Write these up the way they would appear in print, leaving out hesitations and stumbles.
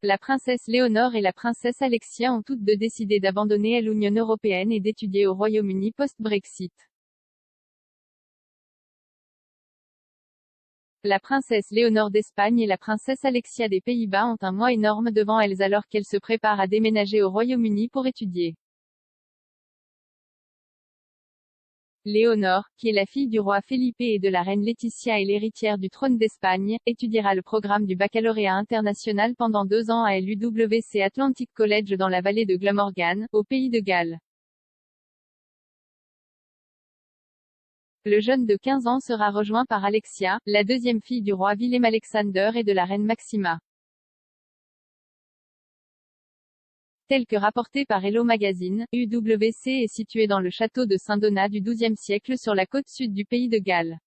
La princesse Léonore et la princesse Alexia ont toutes deux décidé d'abandonner l'Union européenne et d'étudier au Royaume-Uni post-Brexit. La princesse Léonore d'Espagne et la princesse Alexia des Pays-Bas ont un mois énorme devant elles alors qu'elles se préparent à déménager au Royaume-Uni pour étudier. Léonore, qui est la fille du roi Felipe et de la reine Laetitia et l'héritière du trône d'Espagne, étudiera le programme du baccalauréat international pendant 2 ans à l'UWC Atlantic College dans la vallée de Glamorgan, au Pays de Galles. Le jeune de 15 ans sera rejoint par Alexia, la deuxième fille du roi Willem-Alexander et de la reine Maxima. Tel que rapporté par Hello Magazine, UWC est situé dans le château de Saint-Donat du XIIe siècle sur la côte sud du Pays de Galles.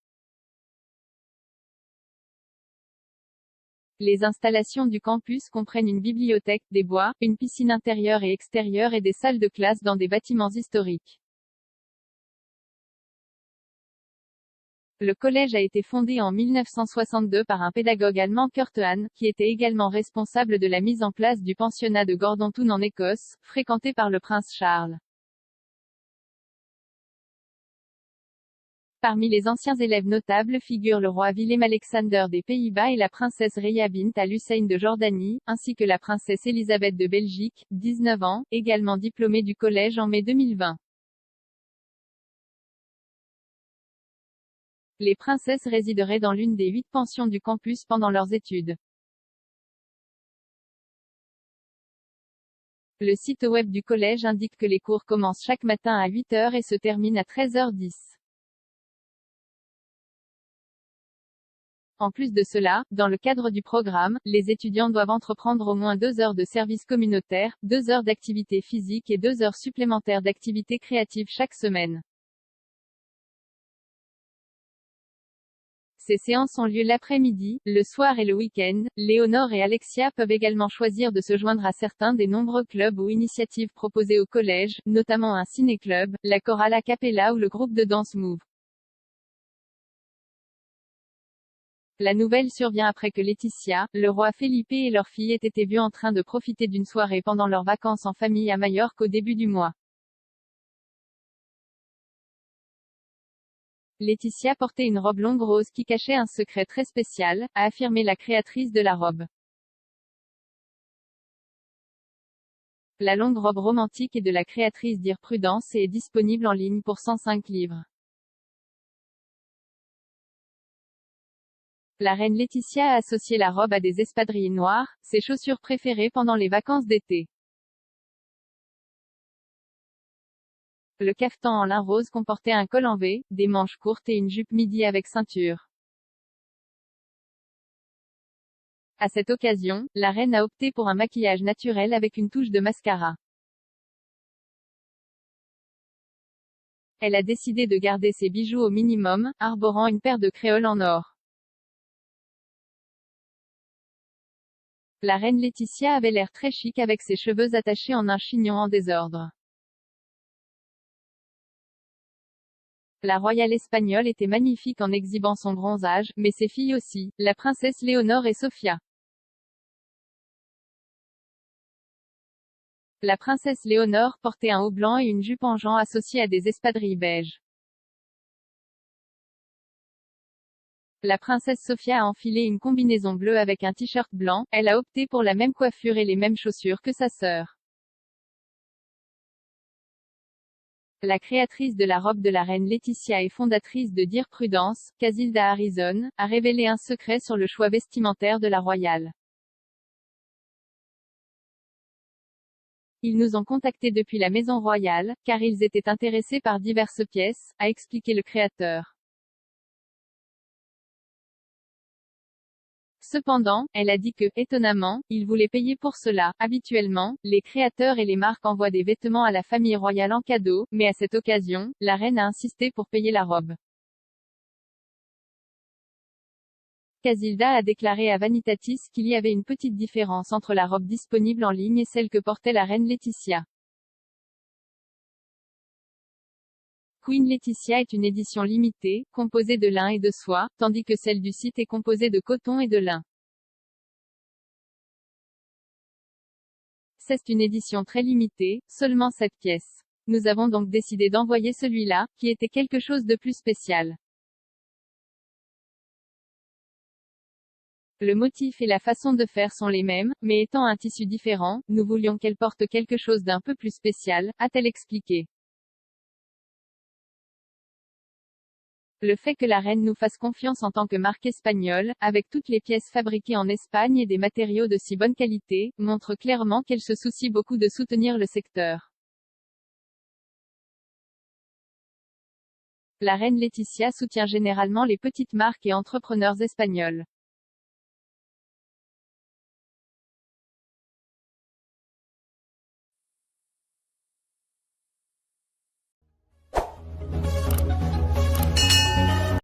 Les installations du campus comprennent une bibliothèque, des bois, une piscine intérieure et extérieure et des salles de classe dans des bâtiments historiques. Le collège a été fondé en 1962 par un pédagogue allemand Kurt Hahn, qui était également responsable de la mise en place du pensionnat de Gordonstoun en Écosse, fréquenté par le prince Charles. Parmi les anciens élèves notables figurent le roi Willem-Alexander des Pays-Bas et la princesse Reia bint Al-Hussein de Jordanie, ainsi que la princesse Elisabeth de Belgique, 19 ans, également diplômée du collège en mai 2020. Les princesses résideraient dans l'une des 8 pensions du campus pendant leurs études. Le site web du collège indique que les cours commencent chaque matin à 8 h et se terminent à 13h10. En plus de cela, dans le cadre du programme, les étudiants doivent entreprendre au moins 2 heures de service communautaire, 2 heures d'activité physique et 2 heures supplémentaires d'activité créative chaque semaine. Ces séances ont lieu l'après-midi, le soir et le week-end. Léonore et Alexia peuvent également choisir de se joindre à certains des nombreux clubs ou initiatives proposés au collège, notamment un ciné-club, la chorale a cappella ou le groupe de danse Move. La nouvelle survient après que Laetitia, le roi Felipe et leur fille aient été vus en train de profiter d'une soirée pendant leurs vacances en famille à Majorque au début du mois. Laetitia portait une robe longue rose qui cachait un secret très spécial, a affirmé la créatrice de la robe. La longue robe romantique est de la créatrice Dire Prudence et est disponible en ligne pour 105 livres. La reine Laetitia a associé la robe à des espadrilles noires, ses chaussures préférées pendant les vacances d'été. Le cafetan en lin rose comportait un col en V, des manches courtes et une jupe midi avec ceinture. À cette occasion, la reine a opté pour un maquillage naturel avec une touche de mascara. Elle a décidé de garder ses bijoux au minimum, arborant une paire de créoles en or. La reine Laetitia avait l'air très chic avec ses cheveux attachés en un chignon en désordre. La royale espagnole était magnifique en exhibant son bronzage, mais ses filles aussi, la princesse Léonore et Sofia. La princesse Léonore portait un haut blanc et une jupe en jean associée à des espadrilles beiges. La princesse Sofia a enfilé une combinaison bleue avec un t-shirt blanc, elle a opté pour la même coiffure et les mêmes chaussures que sa sœur. La créatrice de la robe de la reine Laetitia et fondatrice de Dire Prudence, Casilda Harrison, a révélé un secret sur le choix vestimentaire de la royale. Ils nous ont contactés depuis la maison royale, car ils étaient intéressés par diverses pièces, a expliqué le créateur. Cependant, elle a dit que, étonnamment, ils voulaient payer pour cela. Habituellement, les créateurs et les marques envoient des vêtements à la famille royale en cadeau, mais à cette occasion, la reine a insisté pour payer la robe. Casilda a déclaré à Vanitatis qu'il y avait une petite différence entre la robe disponible en ligne et celle que portait la reine Laetitia. Queen Laetitia est une édition limitée, composée de lin et de soie, tandis que celle du site est composée de coton et de lin. C'est une édition très limitée, seulement 7 pièces. Nous avons donc décidé d'envoyer celui-là, qui était quelque chose de plus spécial. Le motif et la façon de faire sont les mêmes, mais étant un tissu différent, nous voulions qu'elle porte quelque chose d'un peu plus spécial, a-t-elle expliqué. Le fait que la reine nous fasse confiance en tant que marque espagnole, avec toutes les pièces fabriquées en Espagne et des matériaux de si bonne qualité, montre clairement qu'elle se soucie beaucoup de soutenir le secteur. La reine Laetitia soutient généralement les petites marques et entrepreneurs espagnols.